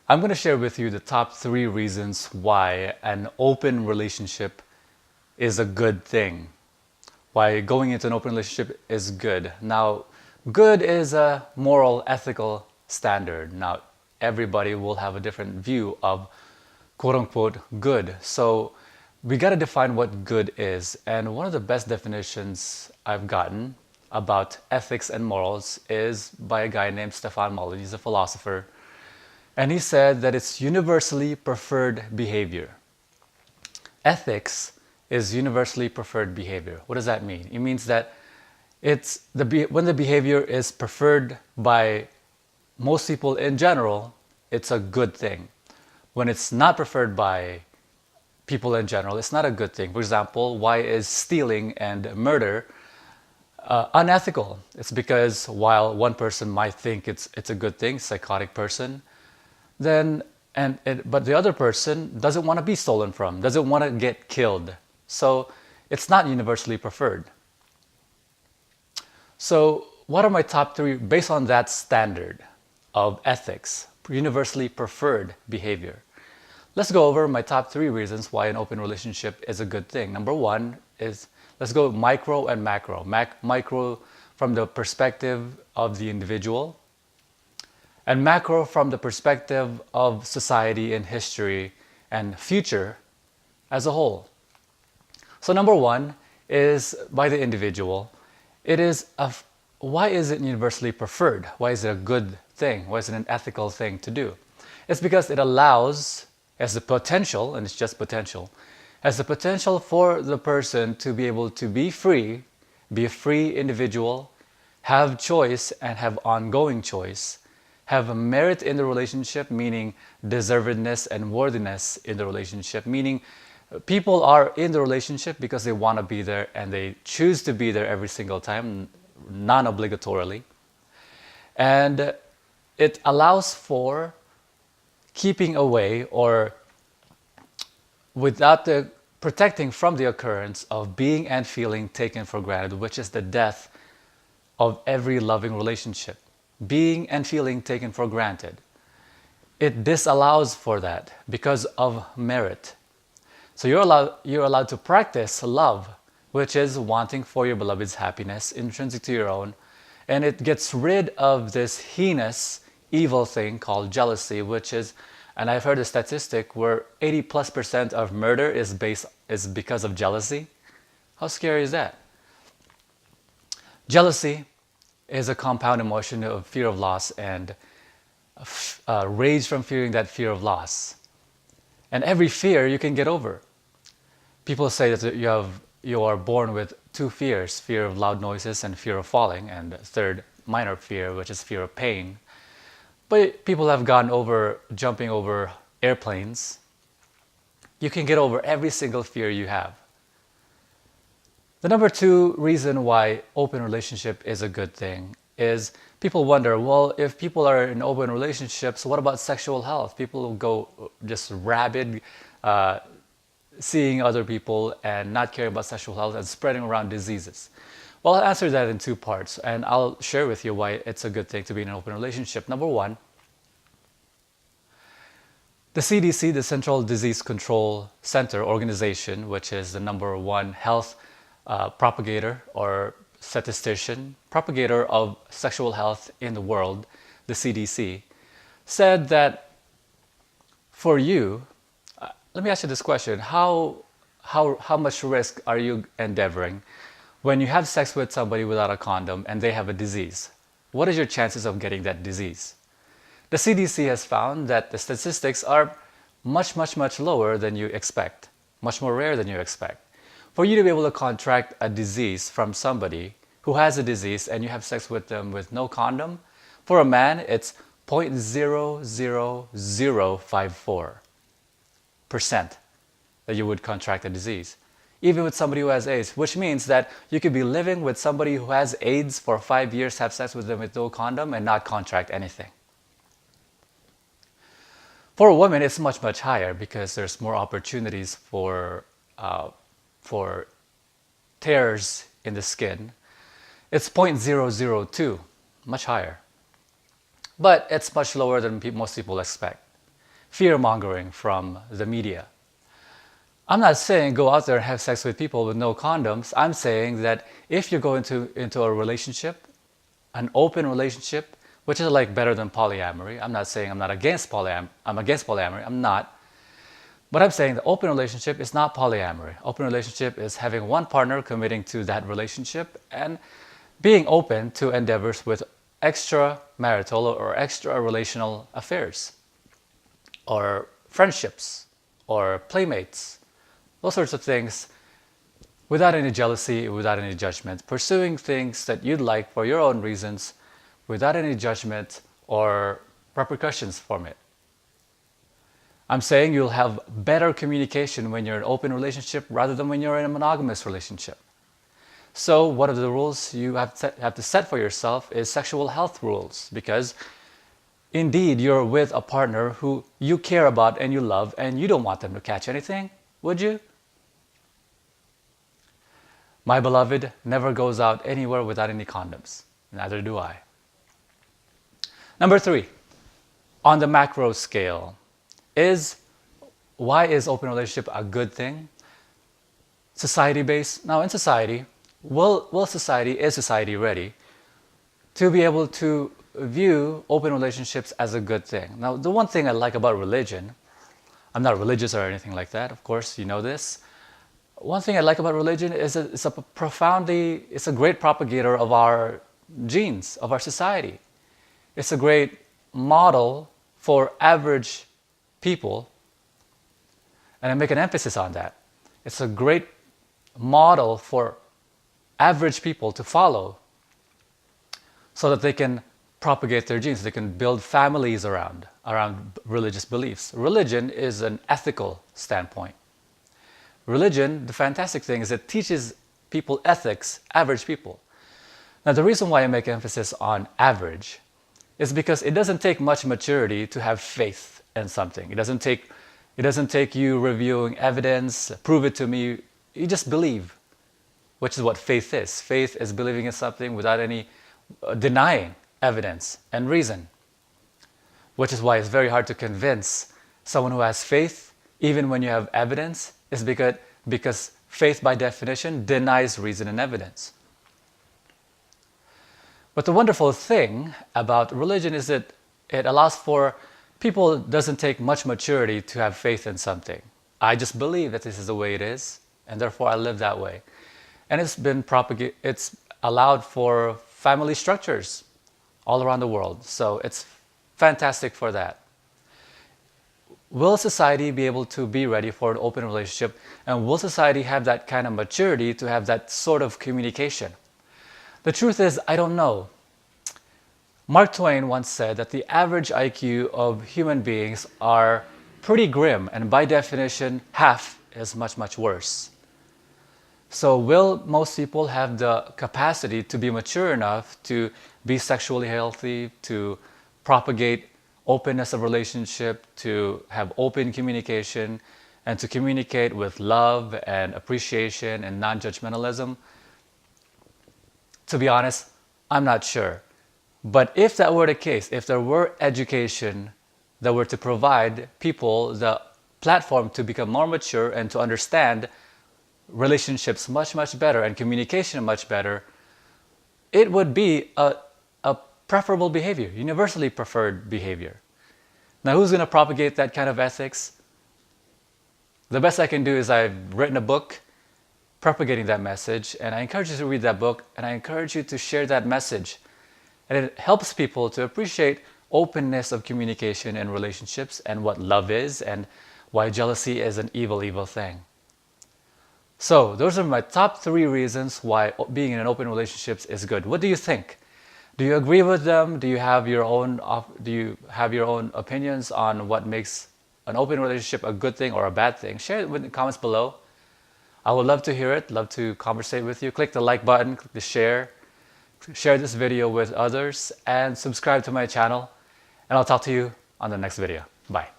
I'm going to share with you the top 3 reasons why an open relationship is a good thing. Why going into an open relationship is good. Now, good is a moral, ethical standard. Now, everybody will have a different view of quote unquote good. So, we got to define what good is. And one of the best definitions I've gotten about ethics and morals is by a guy named Stefan Mullen. He's a philosopher. And he said that it's universally preferred behavior. Ethics is universally preferred behavior. What does that mean? It means that when the behavior is preferred by most people in general, it's a good thing. When it's not preferred by people in general, it's not a good thing. For example, why is stealing and murder unethical? It's because while one person might think it's a good thing, psychotic person, but the other person doesn't want to be stolen from, doesn't want to get killed. So it's not universally preferred. So what are my top 3 based on that standard of ethics, universally preferred behavior? Let's go over my top 3 reasons why an open relationship is a good thing. Number 1 is, let's go micro and macro. Micro from the perspective of the individual, and macro from the perspective of society and history and future as a whole. So number 1 is by the individual. Why is it universally preferred? Why is it a good thing? Why is it an ethical thing to do? It's because it allows, as the potential, and it's just potential, has the potential for the person to be able to be free, be a free individual, have choice and have ongoing choice, have a merit in the relationship, meaning deservedness and worthiness in the relationship, meaning people are in the relationship because they want to be there and they choose to be there every single time, non-obligatorily. And it allows for keeping away or without the protecting from the occurrence of being and feeling taken for granted, which is the death of every loving relationship. Being and feeling taken for granted. It disallows for that because of merit. So you're allowed to practice love, which is wanting for your beloved's happiness intrinsic to your own, and it gets rid of this heinous evil thing called jealousy, which is, and I've heard a statistic where 80+% of murder is because of jealousy. How scary is that? Jealousy is a compound emotion of fear of loss and rage from fearing that fear of loss. And every fear you can get over. People say that you are born with 2 fears, fear of loud noises and fear of falling, and a third minor fear, which is fear of pain. But people have gone over jumping over airplanes. You can get over every single fear you have. The number 2 reason why open relationship is a good thing is people wonder, well, if people are in open relationships, what about sexual health? People will go just rabid, seeing other people and not caring about sexual health and spreading around diseases. Well, I'll answer that in 2 parts, and I'll share with you why it's a good thing to be in an open relationship. Number 1, the CDC, the Central Disease Control Center organization, which is the number 1 health propagator or statistician, propagator of sexual health in the world, the CDC, said that for you, let me ask you this question, how much risk are you endeavoring when you have sex with somebody without a condom and they have a disease? What is your chances of getting that disease? The CDC has found that the statistics are much, much, much lower than you expect, much more rare than you expect. For you to be able to contract a disease from somebody who has a disease and you have sex with them with no condom, for a man, it's 0.00054% that you would contract a disease. Even with somebody who has AIDS, which means that you could be living with somebody who has AIDS for 5 years, have sex with them with no condom, and not contract anything. For a woman, it's much, much higher because there's more opportunities for tears in the skin. It's 0.002, much higher. But it's much lower than most people expect. fear-mongering from the media. I'm not saying go out there and have sex with people with no condoms. I'm saying that if you're going into a relationship, an open relationship, which is like better than polyamory. I'm not saying I'm not against polyamory. I'm against polyamory. I'm not. But I'm saying the open relationship is not polyamory. Open relationship is having one partner committing to that relationship and being open to endeavors with extramarital or extra relational affairs or friendships or playmates, those sorts of things, without any jealousy, without any judgment, pursuing things that you'd like for your own reasons without any judgment or repercussions from it. I'm saying you'll have better communication when you're in an open relationship rather than when you're in a monogamous relationship. So one of the rules you have to set for yourself is sexual health rules, because indeed you're with a partner who you care about and you love and you don't want them to catch anything, would you? My beloved never goes out anywhere without any condoms. Neither do I. Number 3, on the macro scale, why is open relationship a good thing? Society-based. Now in society, is society ready to be able to view open relationships as a good thing? Now the one thing I like about religion, I'm not religious or anything like that, of course you know this. One thing I like about religion is that it's a great propagator of our genes, of our society. It's a great model for average people, and I make an emphasis on that. It's a great model for average people to follow so that they can propagate their genes, they can build families around religious beliefs. Religion is an ethical standpoint. Religion, the fantastic thing is it teaches people ethics, average people. Now the reason why I make emphasis on average is because it doesn't take much maturity to have faith in something. It doesn't take you reviewing evidence, prove it to me. You just believe, which is what faith is. Faith is believing in something without any denying evidence and reason, which is why it's very hard to convince someone who has faith, even when you have evidence, is because faith by definition denies reason and evidence. But the wonderful thing about religion is that it allows for people, doesn't take much maturity to have faith in something. I just believe that this is the way it is, and therefore I live that way. And it's allowed for family structures all around the world. So it's fantastic for that. Will society be able to be ready for an open relationship? And will society have that kind of maturity to have that sort of communication? The truth is, I don't know. Mark Twain once said that the average IQ of human beings are pretty grim, and by definition, half is much, much worse. So will most people have the capacity to be mature enough to be sexually healthy, to propagate openness of relationship, to have open communication, and to communicate with love and appreciation and non-judgmentalism? To be honest, I'm not sure. But if that were the case, if there were education that were to provide people the platform to become more mature and to understand relationships much, much better and communication much better, it would be a preferable behavior, universally preferred behavior. Now, who's going to propagate that kind of ethics? The best I can do is I've written a book propagating that message, and I encourage you to read that book, and I encourage you to share that message. And it helps people to appreciate openness of communication in relationships and what love is and why jealousy is an evil, evil thing. So those are my top 3 reasons why being in an open relationship is good. What do you think? Do you agree with them? Do you have your own opinions on what makes an open relationship a good thing or a bad thing? Share it in the comments below. I would love to hear it, love to conversate with you. Click the like button, click the share this video with others, and subscribe to my channel. And I'll talk to you on the next video. Bye.